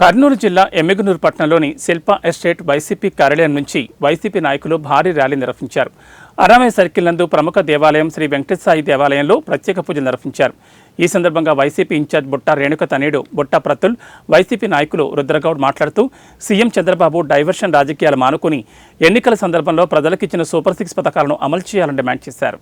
కర్నూలు జిల్లా ఎమ్మిగనూరు పట్టణంలోని శిల్ప estate YCP కార్యాలయం నుంచి వైసీపీ నాయకులు భారీ ర్యాలీ నిర్వహించారు. అరామయ్య సర్కిల్ నందు ప్రముఖ దేవాలయం శ్రీ వెంకటేశ్వర దేవాలయంలో ప్రత్యేక పూజలు నిర్వహించారు. ఈ సందర్భంగా వైసీపీ ఇన్ఛార్జ్ బుట్టా రేణుక తనయుడు బుట్టా ప్రతుల్, వైసీపీ నాయకులు రుద్రగౌడ్ మాట్లాడుతూ సీఎం చంద్రబాబు డైవర్షన్ రాజకీయాలు మానుకుని ఎన్నికల సందర్భంలో ప్రజలకిచ్చిన సూపర్ 6 పథకాలను అమలు చేయాలని డిమాండ్ చేశారు.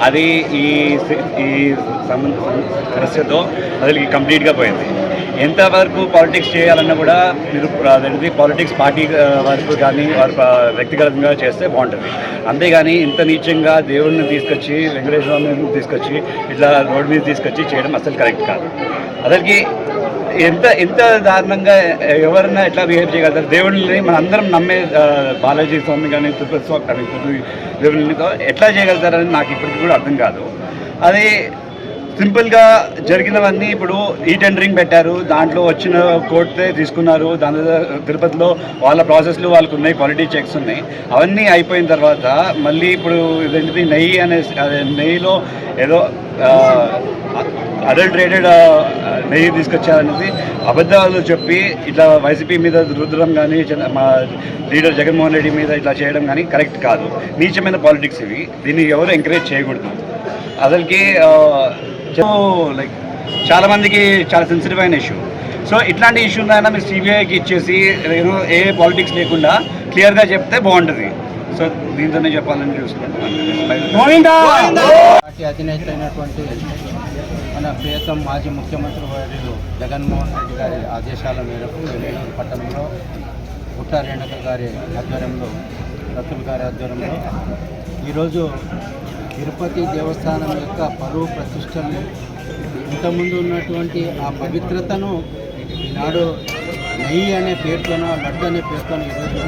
అది ఈ సమస్యతో అది కంప్లీట్గా పోయింది. ఎంతవరకు పాలిటిక్స్ చేయాలన్నా కూడా మీరు అదేంటి పాలిటిక్స్ పార్టీ వరకు కానీ వారి వ్యక్తిగతంగా చేస్తే బాగుంటుంది. అంతేగాని ఇంత నీచంగా దేవుడిని తీసుకొచ్చి వెంకటేశ్వరని తీసుకొచ్చి ఇట్లా రోడ్డు మీద తీసుకొచ్చి చేయడం అసలు కరెక్ట్ కాదు. అసలుకి ఎంత దారుణంగా ఎవరన్నా ఎట్లా బిహేవ్ చేయగలుగుతారు? దేవుళ్ళని మన అందరం నమ్మే బాలాజీ స్వామి కానీ తిరుపతి స్వామి కానీ దేవుళ్ళని ఎట్లా చేయగలుగుతారని నాకు ఇప్పటికీ కూడా అర్థం కాదు. అది సింపుల్గా జరిగినవన్నీ ఇప్పుడు ఈ టెండరింగ్ పెట్టారు, దాంట్లో వచ్చిన కోర్టే తీసుకున్నారు. దాని తిరుపతిలో వాళ్ళ ప్రాసెస్లు వాళ్ళకు ఉన్నాయి, క్వాలిటీ చెక్స్ ఉన్నాయి. అవన్నీ అయిపోయిన తర్వాత మళ్ళీ ఇప్పుడు ఇదేంటిది నెయ్యిలో ఏదో అడల్టరేటెడ్ నెయ్యి తీసుకొచ్చారనేది అబద్ధాలు చెప్పి ఇట్లా వైసీపీ మీద రుద్దడం కానీ మా లీడర్ జగన్మోహన్ రెడ్డి మీద ఇట్లా చేయడం కానీ కరెక్ట్ కాదు. నీచమైన పాలిటిక్స్ ఇవి. దీన్ని ఎవరు ఎంకరేజ్ చేయకూడదు. అసలుకి లైక్ చాలామందికి చాలా సెన్సిటివ్ అయిన ఇష్యూ. సో ఇట్లాంటి ఇష్యూస్ అయినా మీరు సిబిఐకి ఇచ్చేసి ఏ పాలిటిక్స్ లేకుండా క్లియర్గా చెప్తే బాగుంటుంది. సో దీంతోనే చెప్పాలని చూసుకుంటున్నాను. పార్టీ అధినేత అయినటువంటి మన ప్రియతమ మాజీ ముఖ్యమంత్రి వర్యులు జగన్మోహన్ రెడ్డి గారి ఆదేశాల మేరకు ఎమ్మిగనూరు పట్టణంలో బుట్టా రేణుక గారి ఆధ్వర్యంలో, రతుల్ గారి ఆధ్వర్యంలో ఈరోజు తిరుపతి దేవస్థానం యొక్క పరువు ప్రతిష్టలు, ఇంతకుముందు ఉన్నటువంటి ఆ పవిత్రతను ఈనాడు నెయ్యి అనే పేరుతోనో లడ్డు అనే పేరుతోనో ఈరోజు